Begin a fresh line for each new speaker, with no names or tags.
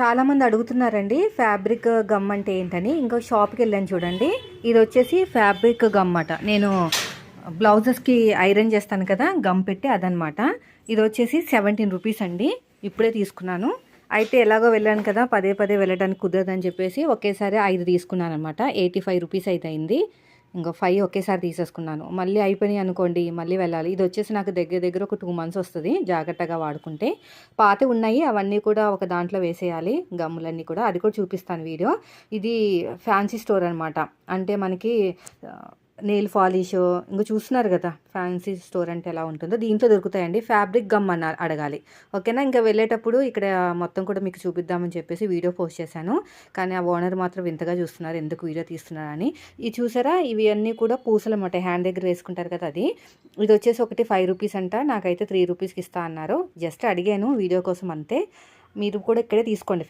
చాలామంది అడుగుతున్నారండి fabric gum అంటే ఏంటని. ఇంకో షాప్కి వెళ్ళాను చూడండి. ఇది వచ్చేసి ఫ్యాబ్రిక్ గమ్ అట. నేను బ్లౌజెస్కి ఐరన్ చేస్తాను కదా, గమ్ పెట్టి అదనమాట. ఇది వచ్చేసి 17 రూపీస్ అండి. ఇప్పుడే తీసుకున్నాను. అయితే ఎలాగో వెళ్ళాను కదా, పదే పదే వెళ్ళడానికి కుదరదని చెప్పేసి ఒకేసారి 5 తీసుకున్నాను అనమాట. 85 రూపీస్ అయితే అయింది. ఇంకో 5 ఒకేసారి తీసేసుకున్నాను. మళ్ళీ అయిపోయినాయి అనుకోండి, మళ్ళీ వెళ్ళాలి. ఇది వచ్చేసి నాకు దగ్గర దగ్గర ఒక 2 మంత్స్ వస్తుంది జాగ్రత్తగా వాడుకుంటే. పాతవి ఉన్నాయి, అవన్నీ కూడా ఒక దాంట్లో వేసేయాలి, గమ్ములన్నీ కూడా. అది కూడా చూపిస్తాను వీడియో. ఇది ఫ్యాన్సీ స్టోర్ అనమాట. అంటే మనకి నెయిల్ పాలిష్ ఇంకా చూస్తున్నారు కదా ఫ్యాన్సీ స్టోర్ అంటే ఎలా ఉంటుందో, దీంట్లో దొరుకుతాయండి. ఫ్యాబ్రిక్ గమ్ అని అడగాలి, ఓకేనా. ఇంకా వెళ్ళేటప్పుడు ఇక్కడ మొత్తం కూడా మీకు చూపిద్దామని చెప్పేసి వీడియో పోస్ట్ చేశాను. కానీ ఆ ఓనర్ మాత్రం వింతగా చూస్తున్నారు, ఎందుకు వీడియో తీస్తున్నారని. ఇది చూసారా, ఇవి అన్నీ కూడా పూసలు అన్నమాట, హ్యాండ్ దగ్గర వేసుకుంటారు కదా అది. ఇది వచ్చేసి ఒకటి 5 రూపీస్ అంట. నాకైతే 3 రూపీస్కి ఇస్తా అన్నారు. జస్ట్ అడిగాను వీడియో కోసం అంతే. మీరు కూడా ఇక్కడే తీసుకోండి.